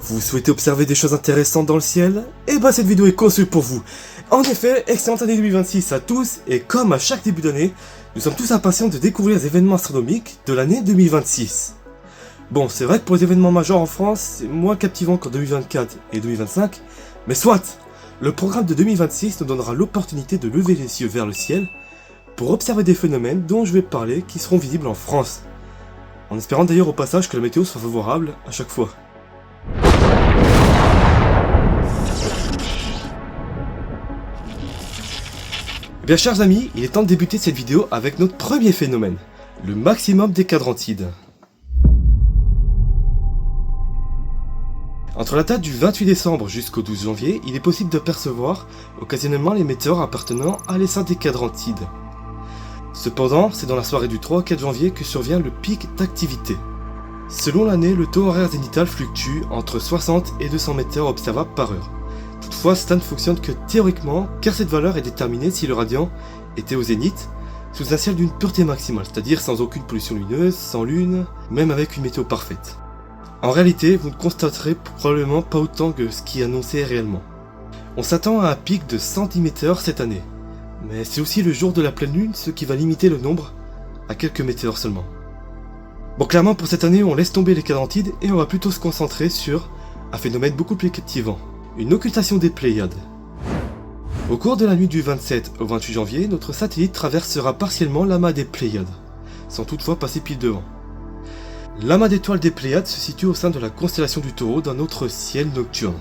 Vous souhaitez observer des choses intéressantes dans le ciel? Eh ben cette vidéo est conçue pour vous. En effet, excellente année 2026 à tous, et comme à chaque début d'année, nous sommes tous impatients de découvrir les événements astronomiques de l'année 2026. Bon, c'est vrai que pour les événements majeurs en France, c'est moins captivant qu'en 2024 et 2025, mais soit, le programme de 2026 nous donnera l'opportunité de lever les yeux vers le ciel pour observer des phénomènes dont je vais parler qui seront visibles en France. En espérant d'ailleurs au passage que la météo soit favorable à chaque fois. Eh bien chers amis, il est temps de débuter cette vidéo avec notre premier phénomène, le maximum des quadrantides. Entre la date du 28 décembre jusqu'au 12 janvier, il est possible de percevoir occasionnellement les météores appartenant à l'essaim des quadrantides. Cependant, c'est dans la soirée du 3 au 4 janvier que survient le pic d'activité. Selon l'année, le taux horaire zénithal fluctue entre 60 et 200 météores observables par heure. Toutefois, cela ne fonctionne que théoriquement, car cette valeur est déterminée si le radian était au zénith, sous un ciel d'une pureté maximale, c'est-à-dire sans aucune pollution lumineuse, sans lune, même avec une météo parfaite. En réalité, vous ne constaterez probablement pas autant que ce qui est annoncé réellement. On s'attend à un pic de 110 météores cette année, mais c'est aussi le jour de la pleine lune, ce qui va limiter le nombre à quelques météores seulement. Bon, clairement pour cette année, on laisse tomber les quadrantides et on va plutôt se concentrer sur un phénomène beaucoup plus captivant, une occultation des Pléiades. Au cours de la nuit du 27 au 28 janvier, notre satellite traversera partiellement l'amas des Pléiades, sans toutefois passer pile devant. L'amas d'étoiles des Pléiades se situe au sein de la constellation du Taureau dans notre ciel nocturne,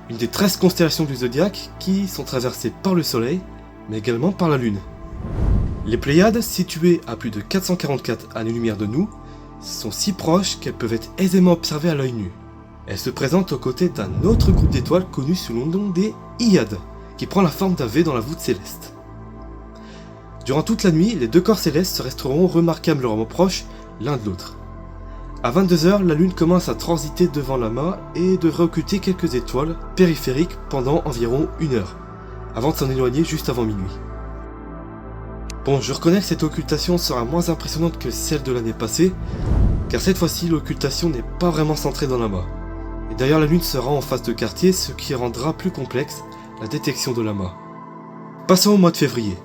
une des 13 constellations du zodiaque qui sont traversées par le Soleil, mais également par la Lune. Les Pléiades, situées à plus de 444 années-lumière de nous, sont si proches qu'elles peuvent être aisément observées à l'œil nu. Elles se présentent aux côtés d'un autre groupe d'étoiles connu sous le nom des Hyades, qui prend la forme d'un V dans la voûte céleste. Durant toute la nuit, les deux corps célestes se resteront remarquablement proches l'un de l'autre. À 22h, la Lune commence à transiter devant l'amas et devrait occulter quelques étoiles périphériques pendant environ 1 heure, avant de s'en éloigner juste avant minuit. Bon, je reconnais que cette occultation sera moins impressionnante que celle de l'année passée, car cette fois-ci l'occultation n'est pas vraiment centrée dans l'amas. Et d'ailleurs la Lune sera en face de quartier, ce qui rendra plus complexe la détection de l'amas. Passons au mois de février.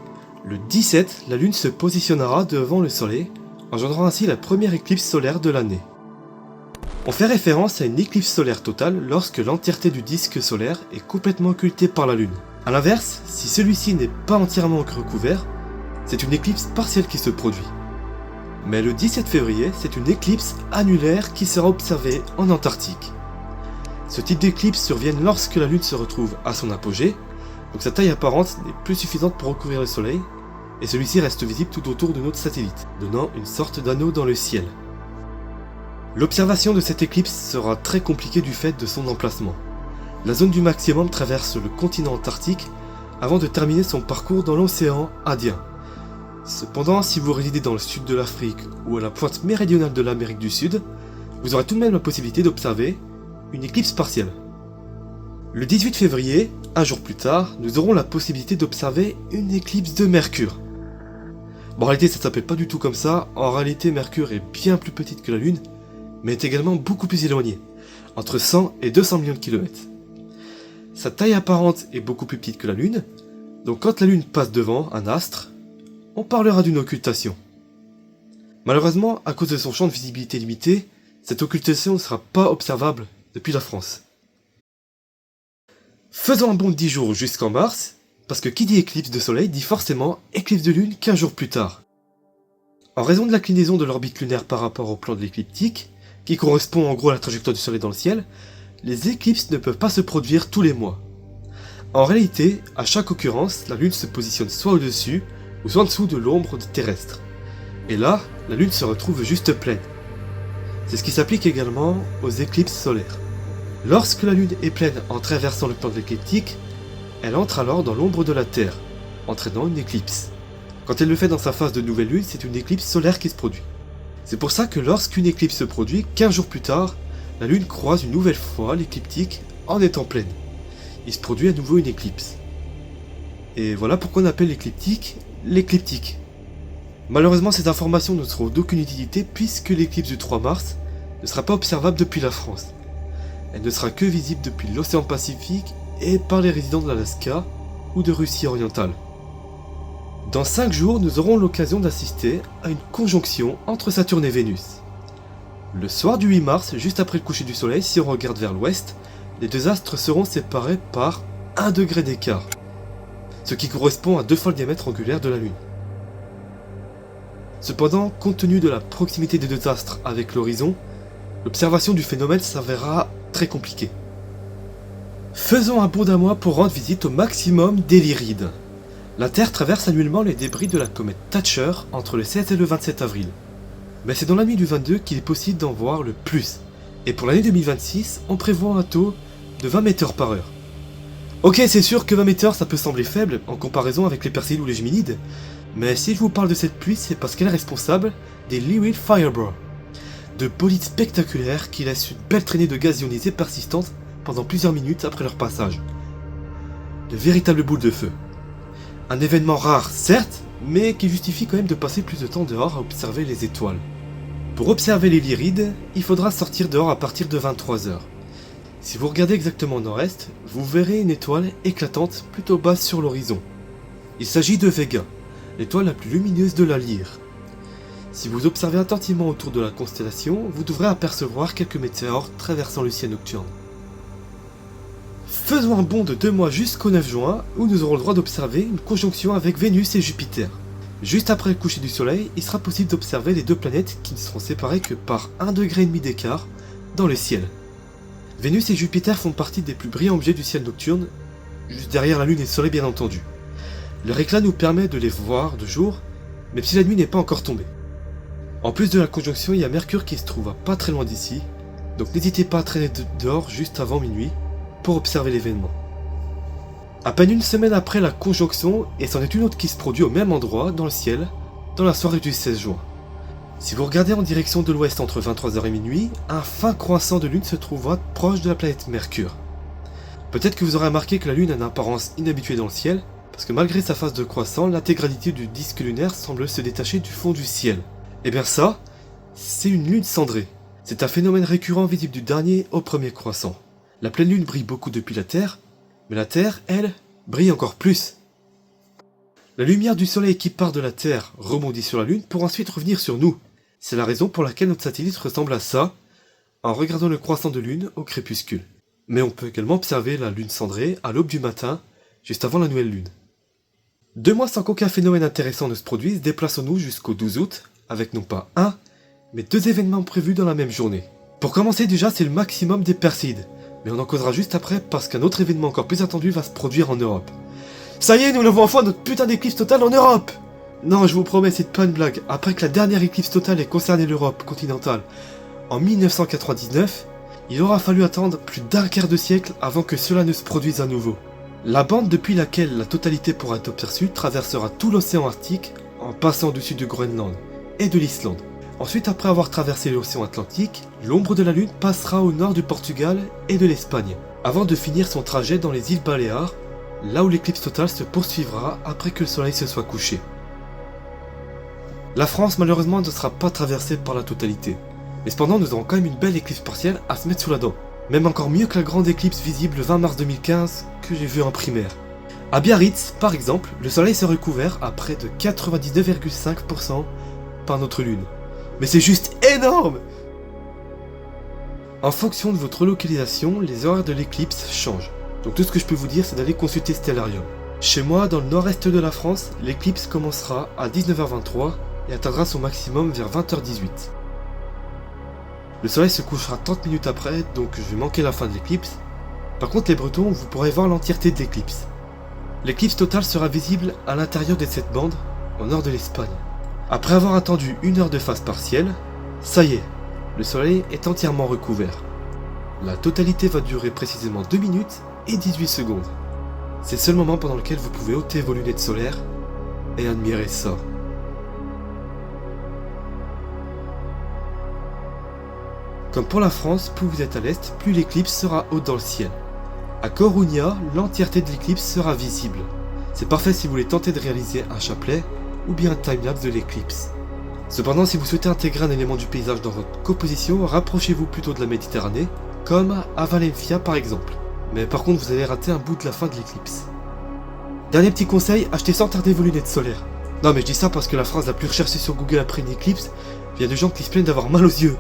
Le 17, la Lune se positionnera devant le Soleil, engendrant ainsi la première éclipse solaire de l'année. On fait référence à une éclipse solaire totale lorsque l'entièreté du disque solaire est complètement occultée par la Lune. A l'inverse, si celui-ci n'est pas entièrement recouvert, c'est une éclipse partielle qui se produit. Mais le 17 février, c'est une éclipse annulaire qui sera observée en Antarctique. Ce type d'éclipse survient lorsque la Lune se retrouve à son apogée, donc sa taille apparente n'est plus suffisante pour recouvrir le Soleil, et celui-ci reste visible tout autour de notre satellite, donnant une sorte d'anneau dans le ciel. L'observation de cette éclipse sera très compliquée du fait de son emplacement. La zone du maximum traverse le continent antarctique avant de terminer son parcours dans l'océan Indien. Cependant, si vous résidez dans le sud de l'Afrique ou à la pointe méridionale de l'Amérique du Sud, vous aurez tout de même la possibilité d'observer une éclipse partielle. Le 18 février, un jour plus tard, nous aurons la possibilité d'observer une éclipse de Mercure. Bon, en réalité, ça ne s'appelle pas du tout comme ça. En réalité, Mercure est bien plus petite que la Lune, mais est également beaucoup plus éloignée, entre 100 et 200 millions de kilomètres. Sa taille apparente est beaucoup plus petite que la Lune, donc quand la Lune passe devant un astre, on parlera d'une occultation. Malheureusement, à cause de son champ de visibilité limité, cette occultation ne sera pas observable depuis la France. Faisons un bond de 10 jours jusqu'en mars, parce que qui dit éclipse de soleil dit forcément éclipse de lune 15 jours plus tard. En raison de l'inclinaison de l'orbite lunaire par rapport au plan de l'écliptique, qui correspond en gros à la trajectoire du soleil dans le ciel, les éclipses ne peuvent pas se produire tous les mois. En réalité, à chaque occurrence, la lune se positionne soit au-dessus, ou soit en dessous de l'ombre terrestre. Et là, la lune se retrouve juste pleine. C'est ce qui s'applique également aux éclipses solaires. Lorsque la lune est pleine en traversant le plan de l'écliptique, elle entre alors dans l'ombre de la Terre, entraînant une éclipse. Quand elle le fait dans sa phase de nouvelle lune, c'est une éclipse solaire qui se produit. C'est pour ça que lorsqu'une éclipse se produit, 15 jours plus tard, la lune croise une nouvelle fois l'écliptique en étant pleine. Il se produit à nouveau une éclipse. Et voilà pourquoi on appelle l'écliptique l'écliptique. Malheureusement, ces informations ne seront d'aucune utilité puisque l'éclipse du 3 mars ne sera pas observable depuis la France. elle ne sera que visible depuis l'océan Pacifique et par les résidents de l'Alaska ou de Russie orientale. Dans 5 jours, nous aurons l'occasion d'assister à une conjonction entre Saturne et Vénus. Le soir du 8 mars, juste après le coucher du soleil, si on regarde vers l'ouest, les deux astres seront séparés par 1 degré d'écart, ce qui correspond à 2 fois le diamètre angulaire de la Lune. Cependant, compte tenu de la proximité des deux astres avec l'horizon, l'observation du phénomène s'avérera très compliquée. Faisons un bond d'un mois pour rendre visite au maximum des Lyrides. La Terre traverse annuellement les débris de la comète Thatcher entre le 16 et le 27 avril. Mais c'est dans la nuit du 22 qu'il est possible d'en voir le plus. Et pour l'année 2026, on prévoit un taux de 20 météores par heure. Ok, c'est sûr que 20 météores ça peut sembler faible en comparaison avec les Perséides ou les Géminides, mais si je vous parle de cette pluie, c'est parce qu'elle est responsable des Lyrid Fireball, de bolides spectaculaires qui laissent une belle traînée de gaz ionisé persistante pendant plusieurs minutes après leur passage. De véritables boules de feu. Un événement rare, certes, mais qui justifie quand même de passer plus de temps dehors à observer les étoiles. Pour observer les Lyrides, il faudra sortir dehors à partir de 23h. Si vous regardez exactement au nord-est, vous verrez une étoile éclatante plutôt basse sur l'horizon. Il s'agit de Vega, l'étoile la plus lumineuse de la Lyre. Si vous observez attentivement autour de la constellation, vous devrez apercevoir quelques météores traversant le ciel nocturne. Faisons un bond de 2 mois jusqu'au 9 juin, où nous aurons le droit d'observer une conjonction avec Vénus et Jupiter. Juste après le coucher du soleil, il sera possible d'observer les deux planètes qui ne seront séparées que par 1,5 degré d'écart dans le ciel. Vénus et Jupiter font partie des plus brillants objets du ciel nocturne, juste derrière la Lune et le soleil bien entendu. Leur éclat nous permet de les voir de jour, même si la nuit n'est pas encore tombée. En plus de la conjonction, il y a Mercure qui se trouve à pas très loin d'ici, donc n'hésitez pas à traîner dehors juste avant minuit pour observer l'événement. À peine une semaine après la conjonction, et c'en est une autre qui se produit au même endroit dans le ciel, dans la soirée du 16 juin. Si vous regardez en direction de l'ouest entre 23h et minuit, un fin croissant de lune se trouvera proche de la planète Mercure. Peut-être que vous aurez remarqué que la lune a une apparence inhabituée dans le ciel, parce que malgré sa phase de croissant, l'intégralité du disque lunaire semble se détacher du fond du ciel. Et bien ça, c'est une lune cendrée. C'est un phénomène récurrent visible du dernier au premier croissant. La pleine lune brille beaucoup depuis la Terre, mais la Terre, elle, brille encore plus. La lumière du soleil qui part de la Terre rebondit sur la lune pour ensuite revenir sur nous. C'est la raison pour laquelle notre satellite ressemble à ça, en regardant le croissant de lune au crépuscule. Mais on peut également observer la lune cendrée à l'aube du matin, juste avant la nouvelle lune. 2 mois sans qu'aucun phénomène intéressant ne se produise, déplaçons-nous jusqu'au 12 août, avec non pas un, mais 2 événements prévus dans la même journée. Pour commencer déjà, c'est le maximum des Perséides, mais on en causera juste après parce qu'un autre événement encore plus attendu va se produire en Europe. Ça y est, nous l'avons enfin notre putain d'éclipse totale en Europe! Non, je vous promets, c'est pas une blague. Après que la dernière éclipse totale ait concerné l'Europe continentale en 1999, il aura fallu attendre plus d'un quart de siècle avant que cela ne se produise à nouveau. La bande depuis laquelle la totalité pourra être aperçue traversera tout l'océan Arctique en passant au-dessus du Groenland et de l'Islande. Ensuite, après avoir traversé l'océan Atlantique, l'ombre de la Lune passera au nord du Portugal et de l'Espagne, avant de finir son trajet dans les îles Baléares, là où l'éclipse totale se poursuivra après que le soleil se soit couché. La France malheureusement ne sera pas traversée par la totalité, mais cependant nous aurons quand même une belle éclipse partielle à se mettre sous la dent, même encore mieux que la grande éclipse visible le 20 mars 2015 que j'ai vue en primaire. À Biarritz, par exemple, le soleil serait recouvert à près de 99,5% par notre lune. Mais c'est juste énorme! En fonction de votre localisation, les horaires de l'éclipse changent. Donc tout ce que je peux vous dire, c'est d'aller consulter Stellarium. Chez moi, dans le nord-est de la France, l'éclipse commencera à 19h23 et atteindra son maximum vers 20h18. Le soleil se couchera 30 minutes après, donc je vais manquer la fin de l'éclipse. Par contre, les Bretons, vous pourrez voir l'entièreté de l'éclipse. L'éclipse totale sera visible à l'intérieur de cette bande, au nord de l'Espagne. Après avoir attendu 1 heure de phase partielle, ça y est, le soleil est entièrement recouvert. La totalité va durer précisément 2 minutes et 18 secondes. C'est le seul moment pendant lequel vous pouvez ôter vos lunettes solaires et admirer ça. Comme pour la France, plus vous êtes à l'est, plus l'éclipse sera haute dans le ciel. À Coruña, l'entièreté de l'éclipse sera visible. C'est parfait si vous voulez tenter de réaliser un chapelet ou bien un timelapse de l'éclipse. Cependant, si vous souhaitez intégrer un élément du paysage dans votre composition, rapprochez-vous plutôt de la Méditerranée comme à Valencia par exemple. Mais par contre, vous allez rater un bout de la fin de l'éclipse. Dernier petit conseil, achetez sans tarder vos lunettes solaires. Non mais je dis ça parce que la phrase la plus recherchée sur Google après une éclipse, il y a des gens qui se plaignent d'avoir mal aux yeux.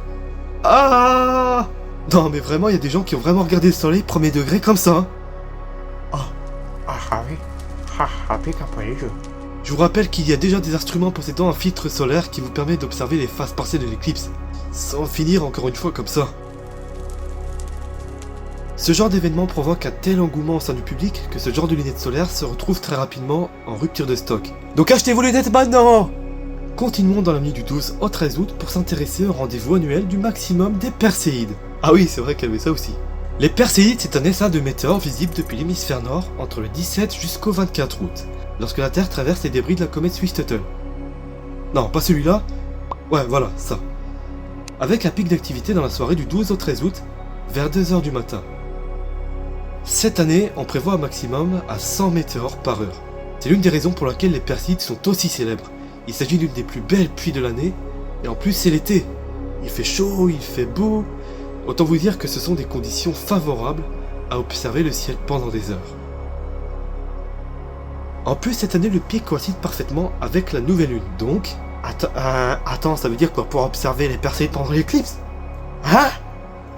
Ah! Non mais vraiment, il y a des gens qui ont vraiment regardé le soleil premier degré comme ça. Hein. Oui. Pica pour les jeux. Je vous rappelle qu'il y a déjà des instruments possédant un filtre solaire qui vous permet d'observer les phases partielles de l'éclipse, sans finir encore une fois comme ça. Ce genre d'événement provoque un tel engouement au sein du public que ce genre de lunettes solaires se retrouve très rapidement en rupture de stock. Donc achetez vos lunettes maintenant! Continuons dans la nuit du 12 au 13 août pour s'intéresser au rendez-vous annuel du maximum des Perséides. Ah oui, c'est vrai qu'il y avait ça aussi. Les Perséides, c'est un essaim de météores visible depuis l'hémisphère nord entre le 17 jusqu'au 24 août, lorsque la Terre traverse les débris de la comète Swift-Tuttle. Non, pas celui-là. Ouais, voilà, ça. Avec un pic d'activité dans la soirée du 12 au 13 août, vers 2h du matin. Cette année, on prévoit un maximum à 100 météores par heure. C'est l'une des raisons pour laquelle les Perséides sont aussi célèbres. Il s'agit d'une des plus belles pluies de l'année, et en plus c'est l'été. Il fait chaud, il fait beau. Autant vous dire que ce sont des conditions favorables à observer le ciel pendant des heures. En plus, cette année, le pic coïncide parfaitement avec la nouvelle lune, donc... Attends, ça veut dire quoi pour observer les Perséides pendant l'éclipse? Hein?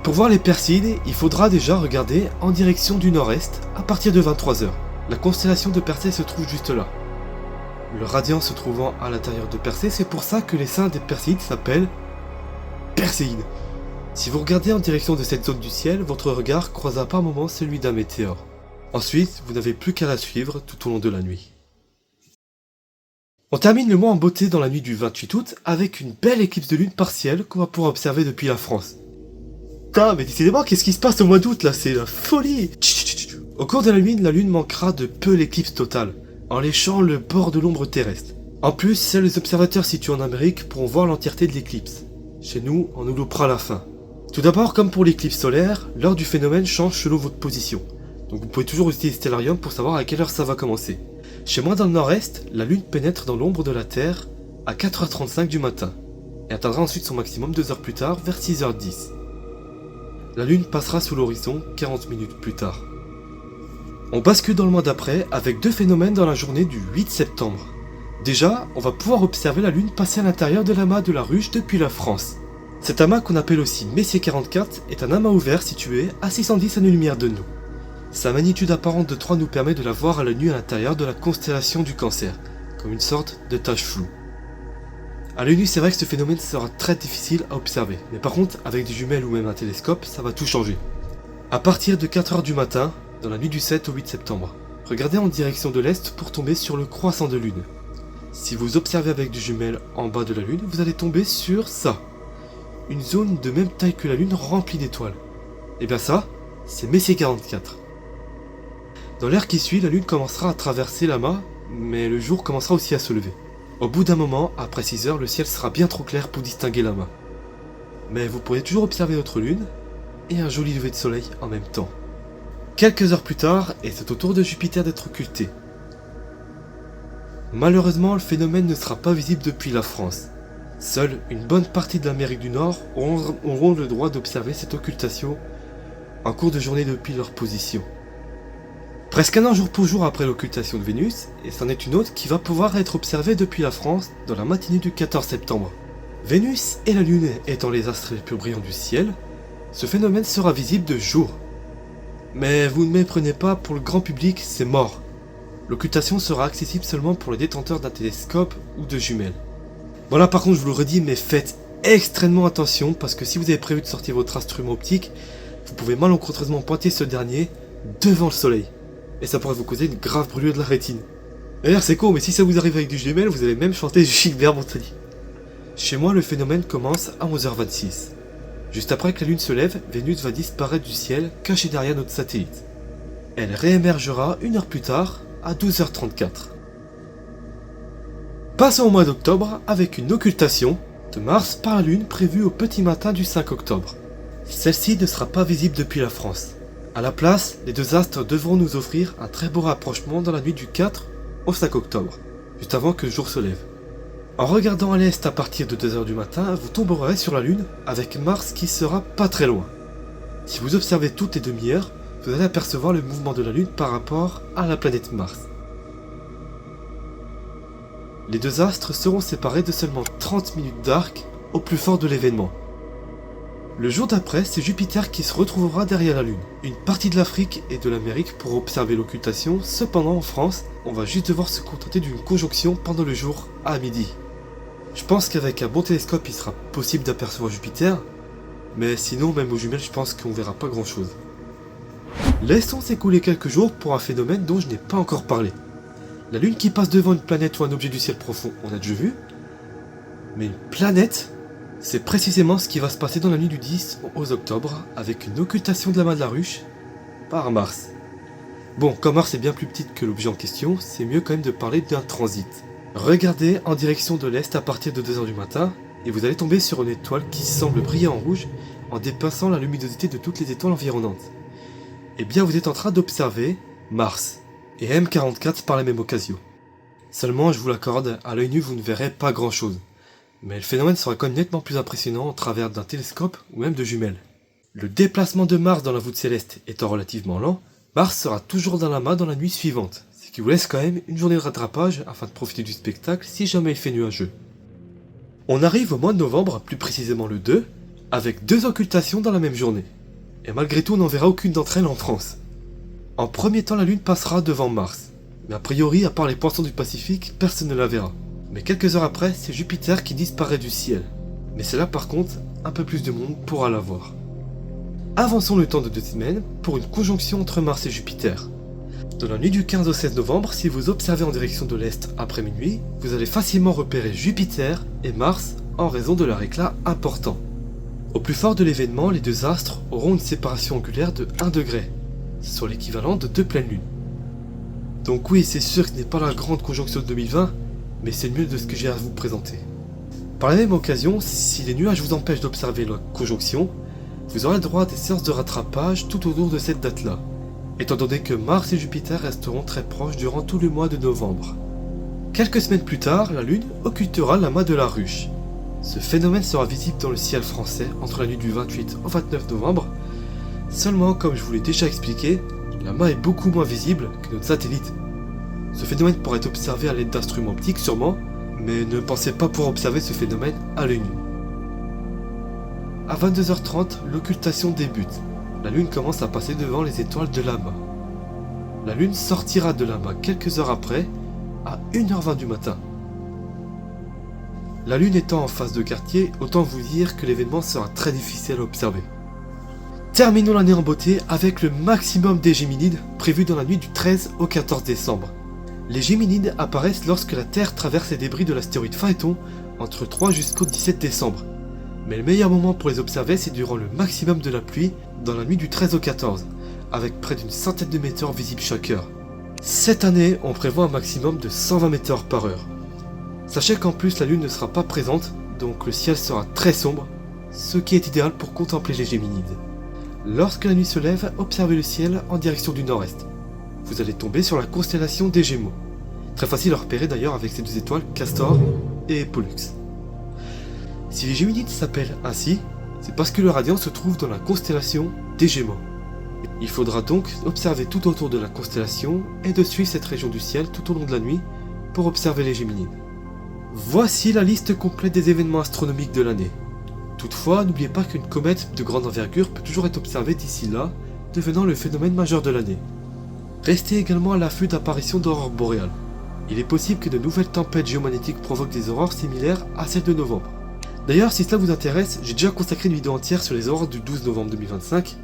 Pour voir les Perséides, il faudra déjà regarder en direction du nord-est à partir de 23h. La constellation de Persée se trouve juste là. Le radiant se trouvant à l'intérieur de Persée, c'est pour ça que l'essaim des Perséides s'appelle Perséide. Si vous regardez en direction de cette zone du ciel, votre regard croisera par moments celui d'un météore. Ensuite, vous n'avez plus qu'à la suivre tout au long de la nuit. On termine le mois en beauté dans la nuit du 28 août avec une belle éclipse de lune partielle qu'on va pouvoir observer depuis la France. Putain, mais décidément, qu'est-ce qui se passe au mois d'août là? C'est la folie! Au cours de la lune manquera de peu l'éclipse totale, en léchant le bord de l'ombre terrestre. En plus, seuls les observateurs situés en Amérique pourront voir l'entièreté de l'éclipse. Chez nous, on nous loupera la fin. Tout d'abord, comme pour l'éclipse solaire, l'heure du phénomène change selon votre position. Donc vous pouvez toujours utiliser Stellarium pour savoir à quelle heure ça va commencer. Chez moi dans le nord-est, la lune pénètre dans l'ombre de la Terre à 4h35 du matin et atteindra ensuite son maximum 2 heures plus tard vers 6h10. La lune passera sous l'horizon 40 minutes plus tard. On bascule dans le mois d'après avec deux phénomènes dans la journée du 8 septembre. Déjà, on va pouvoir observer la lune passer à l'intérieur de l'amas de la Ruche depuis la France. Cet amas qu'on appelle aussi Messier 44 est un amas ouvert situé à 610 années-lumière de nous. Sa magnitude apparente de 3 nous permet de la voir à l'œil nu à l'intérieur de la constellation du Cancer, comme une sorte de tache floue. À l'œil nu, c'est vrai que ce phénomène sera très difficile à observer, mais par contre, avec des jumelles ou même un télescope, ça va tout changer. À partir de 4h du matin, dans la nuit du 7 au 8 septembre, regardez en direction de l'est pour tomber sur le croissant de lune. Si vous observez avec des jumelles en bas de la lune, vous allez tomber sur ça. Une zone de même taille que la lune remplie d'étoiles. Et bien ça, c'est Messier 44. Dans l'heure qui suit, la lune commencera à traverser l'amas, mais le jour commencera aussi à se lever. Au bout d'un moment, après 6 heures, le ciel sera bien trop clair pour distinguer l'amas. Mais vous pourrez toujours observer notre lune, et un joli lever de soleil en même temps. Quelques heures plus tard, et c'est au tour de Jupiter d'être occulté. Malheureusement, le phénomène ne sera pas visible depuis la France. Seule une bonne partie de l'Amérique du Nord auront le droit d'observer cette occultation en cours de journée depuis leur position. Presque un an jour pour jour après l'occultation de Vénus, et c'en est une autre qui va pouvoir être observée depuis la France dans la matinée du 14 septembre. Vénus et la Lune étant les astres les plus brillants du ciel, ce phénomène sera visible de jour. Mais vous ne méprenez pas, pour le grand public, c'est mort. L'occultation sera accessible seulement pour les détenteurs d'un télescope ou de jumelles. Bon là par contre je vous le redis, mais faites extrêmement attention parce que si vous avez prévu de sortir votre instrument optique, vous pouvez malencontreusement pointer ce dernier devant le soleil. Et ça pourrait vous causer une grave brûlure de la rétine. D'ailleurs c'est con, mais si ça vous arrive avec du jumelle, vous allez même chanter Gilbert Montagny. Chez moi le phénomène commence à 11h26. Juste après que la lune se lève, Vénus va disparaître du ciel, cachée derrière notre satellite. Elle réémergera une heure plus tard, à 12h34. Passons au mois d'octobre avec une occultation de Mars par la Lune prévue au petit matin du 5 octobre. Celle-ci ne sera pas visible depuis la France. À la place, les deux astres devront nous offrir un très beau rapprochement dans la nuit du 4 au 5 octobre, juste avant que le jour se lève. En regardant à l'est à partir de 2h du matin, vous tomberez sur la Lune avec Mars qui sera pas très loin. Si vous observez toutes les demi-heures, vous allez apercevoir le mouvement de la Lune par rapport à la planète Mars. Les deux astres seront séparés de seulement 30 minutes d'arc au plus fort de l'événement. Le jour d'après, c'est Jupiter qui se retrouvera derrière la Lune. Une partie de l'Afrique et de l'Amérique pour observer l'occultation, cependant en France, on va juste devoir se contenter d'une conjonction pendant le jour à midi. Je pense qu'avec un bon télescope il sera possible d'apercevoir Jupiter, mais sinon même aux jumelles je pense qu'on verra pas grand chose. Laissons s'écouler quelques jours pour un phénomène dont je n'ai pas encore parlé. La Lune qui passe devant une planète ou un objet du ciel profond, on a déjà vu, mais une planète, c'est précisément ce qui va se passer dans la nuit du 10 au 11 octobre, avec une occultation de la main de la ruche par Mars. Bon, comme Mars est bien plus petite que l'objet en question, c'est mieux quand même de parler d'un transit. Regardez en direction de l'Est à partir de 2h du matin, et vous allez tomber sur une étoile qui semble briller en rouge en dépassant la luminosité de toutes les étoiles environnantes. Eh bien vous êtes en train d'observer Mars, et M44 par la même occasion. Seulement, je vous l'accorde, à l'œil nu vous ne verrez pas grand chose. Mais le phénomène sera quand même nettement plus impressionnant au travers d'un télescope ou même de jumelles. Le déplacement de Mars dans la voûte céleste étant relativement lent, Mars sera toujours dans l'amas dans la nuit suivante, ce qui vous laisse quand même une journée de rattrapage afin de profiter du spectacle si jamais il fait nuageux. On arrive au mois de novembre, plus précisément le 2, avec 2 occultations dans la même journée. Et malgré tout on n'en verra aucune d'entre elles en France. En premier temps la Lune passera devant Mars, mais a priori à part les poissons du Pacifique, personne ne la verra. Mais quelques heures après, c'est Jupiter qui disparaît du ciel. Mais c'est là par contre, un peu plus de monde pourra la voir. Avançons le temps de 2 semaines pour une conjonction entre Mars et Jupiter. Dans la nuit du 15 au 16 novembre, si vous observez en direction de l'Est après minuit, vous allez facilement repérer Jupiter et Mars en raison de leur éclat important. Au plus fort de l'événement, les deux astres auront une séparation angulaire de 1 degré, soit l'équivalent de 2 pleines lunes. Donc oui, c'est sûr que ce n'est pas la grande conjonction de 2020, mais c'est le mieux de ce que j'ai à vous présenter. Par la même occasion, si les nuages vous empêchent d'observer la conjonction, vous aurez le droit à des séances de rattrapage tout autour de cette date-là, étant donné que Mars et Jupiter resteront très proches durant tout le mois de novembre. Quelques semaines plus tard, la Lune occultera l'amas de la ruche. Ce phénomène sera visible dans le ciel français entre la nuit du 28 au 29 novembre, seulement comme je vous l'ai déjà expliqué, l'amas est beaucoup moins visible que notre satellite. Ce phénomène pourrait être observé à l'aide d'instruments optiques sûrement, mais ne pensez pas pouvoir observer ce phénomène à l'œil nu. À 22h30, l'occultation débute. La Lune commence à passer devant les étoiles de l'amas. La Lune sortira de l'amas quelques heures après, à 1h20 du matin. La Lune étant en phase de quartier, autant vous dire que l'événement sera très difficile à observer. Terminons l'année en beauté avec le maximum des Géminides prévu dans la nuit du 13 au 14 décembre. Les Géminides apparaissent lorsque la Terre traverse les débris de l'astéroïde Phaéton entre 3 jusqu'au 17 décembre. Mais le meilleur moment pour les observer c'est durant le maximum de la pluie dans la nuit du 13 au 14, avec près d'une centaine de météores visibles chaque heure. Cette année, on prévoit un maximum de 120 météores par heure. Sachez qu'en plus la Lune ne sera pas présente, donc le ciel sera très sombre, ce qui est idéal pour contempler les Géminides. Lorsque la nuit se lève, observez le ciel en direction du nord-est. Vous allez tomber sur la constellation des Gémeaux. Très facile à repérer d'ailleurs avec ces 2 étoiles, Castor et Pollux. Si les Géminides s'appellent ainsi, c'est parce que leur radiant se trouve dans la constellation des Gémeaux. Il faudra donc observer tout autour de la constellation et de suivre cette région du ciel tout au long de la nuit pour observer les Géminides. Voici la liste complète des événements astronomiques de l'année. Toutefois, n'oubliez pas qu'une comète de grande envergure peut toujours être observée d'ici là, devenant le phénomène majeur de l'année. Restez également à l'affût d'apparitions d'aurores boréales. Il est possible que de nouvelles tempêtes géomagnétiques provoquent des aurores similaires à celles de novembre. D'ailleurs, si cela vous intéresse, j'ai déjà consacré une vidéo entière sur les aurores du 12 novembre 2025,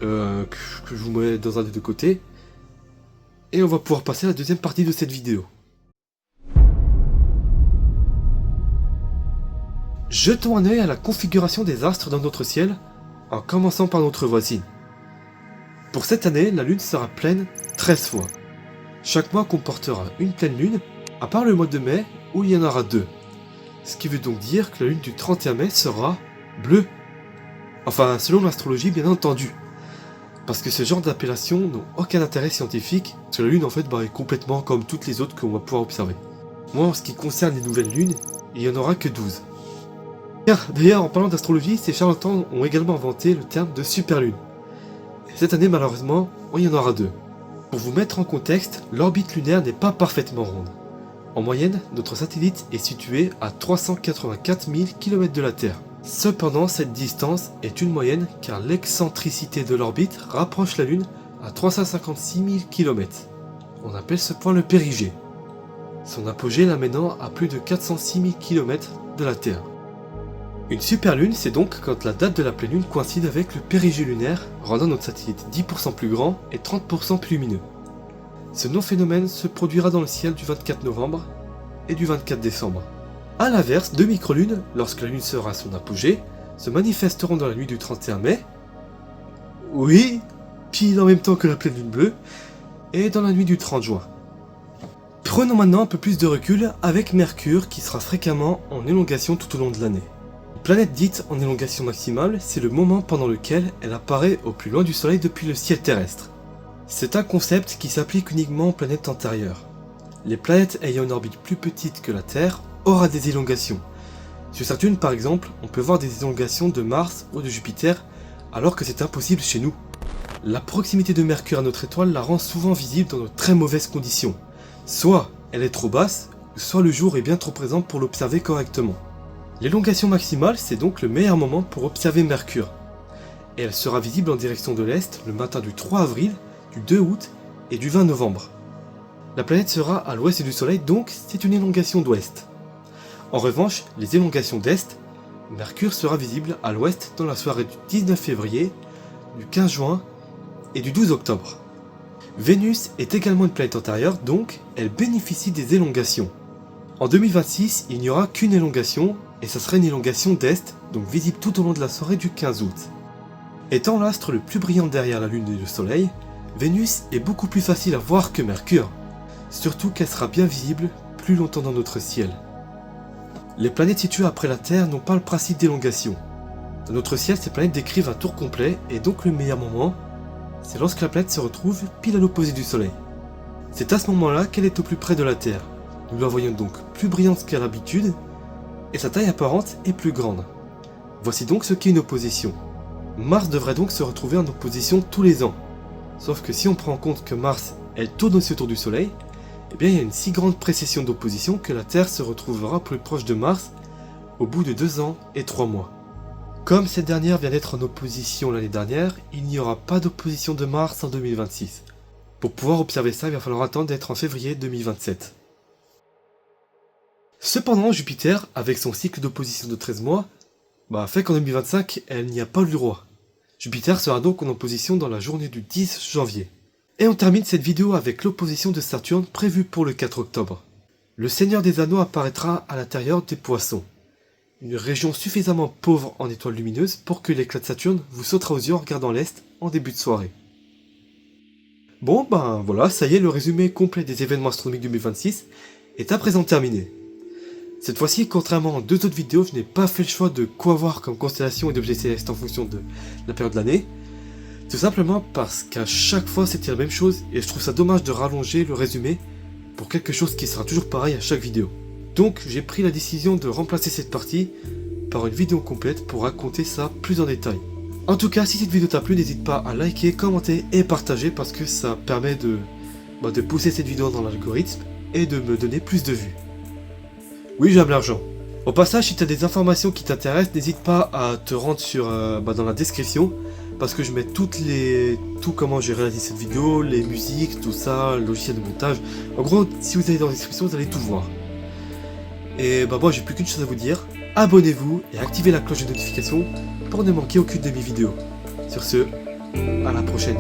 que je vous mets dans un des 2 côtés, et on va pouvoir passer à la deuxième partie de cette vidéo. Jetons un œil à la configuration des astres dans notre ciel, en commençant par notre voisine. Pour cette année, la Lune sera pleine 13 fois. Chaque mois comportera une pleine lune, à part le mois de mai où il y en aura 2. Ce qui veut donc dire que la lune du 31 mai sera bleue. Enfin, selon l'astrologie bien entendu. Parce que ce genre d'appellations n'ont aucun intérêt scientifique, parce que la lune en fait est complètement comme toutes les autres qu'on va pouvoir observer. Moi en ce qui concerne les nouvelles lunes, il n'y en aura que 12. D'ailleurs, en parlant d'astrologie, ces charlatans ont également inventé le terme de superlune. Cette année malheureusement, il y en aura 2. Pour vous mettre en contexte, l'orbite lunaire n'est pas parfaitement ronde. En moyenne, notre satellite est situé à 384 000 km de la Terre. Cependant, cette distance est une moyenne car l'excentricité de l'orbite rapproche la Lune à 356 000 km. On appelle ce point le périgée. Son apogée l'amènant à plus de 406 000 km de la Terre. Une superlune, c'est donc quand la date de la pleine lune coïncide avec le périgée lunaire, rendant notre satellite 10% plus grand et 30% plus lumineux. Ce non-phénomène se produira dans le ciel du 24 novembre et du 24 décembre. A l'inverse, 2 microlunes, lorsque la lune sera à son apogée, se manifesteront dans la nuit du 31 mai, oui, pile en même temps que la pleine lune bleue, et dans la nuit du 30 juin. Prenons maintenant un peu plus de recul avec Mercure qui sera fréquemment en élongation tout au long de l'année. Une planète dite en élongation maximale, c'est le moment pendant lequel elle apparaît au plus loin du Soleil depuis le ciel terrestre. C'est un concept qui s'applique uniquement aux planètes antérieures. Les planètes ayant une orbite plus petite que la Terre aura des élongations. Sur Saturne par exemple, on peut voir des élongations de Mars ou de Jupiter alors que c'est impossible chez nous. La proximité de Mercure à notre étoile la rend souvent visible dans de très mauvaises conditions. Soit elle est trop basse, soit le jour est bien trop présent pour l'observer correctement. L'élongation maximale, c'est donc le meilleur moment pour observer Mercure. Et elle sera visible en direction de l'Est le matin du 3 avril, du 2 août et du 20 novembre. La planète sera à l'ouest du Soleil, donc c'est une élongation d'ouest. En revanche, les élongations d'est, Mercure sera visible à l'ouest dans la soirée du 19 février, du 15 juin et du 12 octobre. Vénus est également une planète antérieure, donc elle bénéficie des élongations. En 2026, il n'y aura qu'une élongation, et ça sera une élongation d'est, donc visible tout au long de la soirée du 15 août. Étant l'astre le plus brillant derrière la Lune et le Soleil, Vénus est beaucoup plus facile à voir que Mercure, surtout qu'elle sera bien visible plus longtemps dans notre ciel. Les planètes situées après la Terre n'ont pas le principe d'élongation. Dans notre ciel, ces planètes décrivent un tour complet, et donc le meilleur moment, c'est lorsque la planète se retrouve pile à l'opposé du Soleil. C'est à ce moment-là qu'elle est au plus près de la Terre. Nous la voyons donc plus brillante qu'à l'habitude, et sa taille apparente est plus grande. Voici donc ce qu'est une opposition. Mars devrait donc se retrouver en opposition tous les ans. Sauf que si on prend en compte que Mars, elle tourne aussi autour du Soleil, eh bien il y a une si grande précession d'opposition que la Terre se retrouvera plus proche de Mars au bout de 2 ans et 3 mois. Comme cette dernière vient d'être en opposition l'année dernière, il n'y aura pas d'opposition de Mars en 2026. Pour pouvoir observer ça, il va falloir attendre d'être en février 2027. Cependant, Jupiter, avec son cycle d'opposition de 13 mois, fait qu'en 2025, elle n'y a pas eu le droit. Jupiter sera donc en opposition dans la journée du 10 janvier. Et on termine cette vidéo avec l'opposition de Saturne prévue pour le 4 octobre. Le Seigneur des Anneaux apparaîtra à l'intérieur des Poissons. Une région suffisamment pauvre en étoiles lumineuses pour que l'éclat de Saturne vous sautera aux yeux en regardant l'Est en début de soirée. Bon voilà, ça y est, le résumé complet des événements astronomiques 2026 est à présent terminé. Cette fois-ci, contrairement aux 2 autres vidéos, je n'ai pas fait le choix de quoi voir comme constellation et d'objets célestes en fonction de la période de l'année. Tout simplement parce qu'à chaque fois c'était la même chose et je trouve ça dommage de rallonger le résumé pour quelque chose qui sera toujours pareil à chaque vidéo. Donc j'ai pris la décision de remplacer cette partie par une vidéo complète pour raconter ça plus en détail. En tout cas, si cette vidéo t'a plu, n'hésite pas à liker, commenter et partager parce que ça permet de pousser cette vidéo dans l'algorithme et de me donner plus de vues. Oui, j'aime l'argent. Au passage, si tu as des informations qui t'intéressent, n'hésite pas à te rendre dans la description parce que je mets tout comment j'ai réalisé cette vidéo, les musiques, tout ça, le logiciel de montage. En gros, si vous allez dans la description, vous allez tout voir. Et moi, j'ai plus qu'une chose à vous dire. Abonnez-vous et activez la cloche de notification pour ne manquer aucune de mes vidéos. Sur ce, à la prochaine.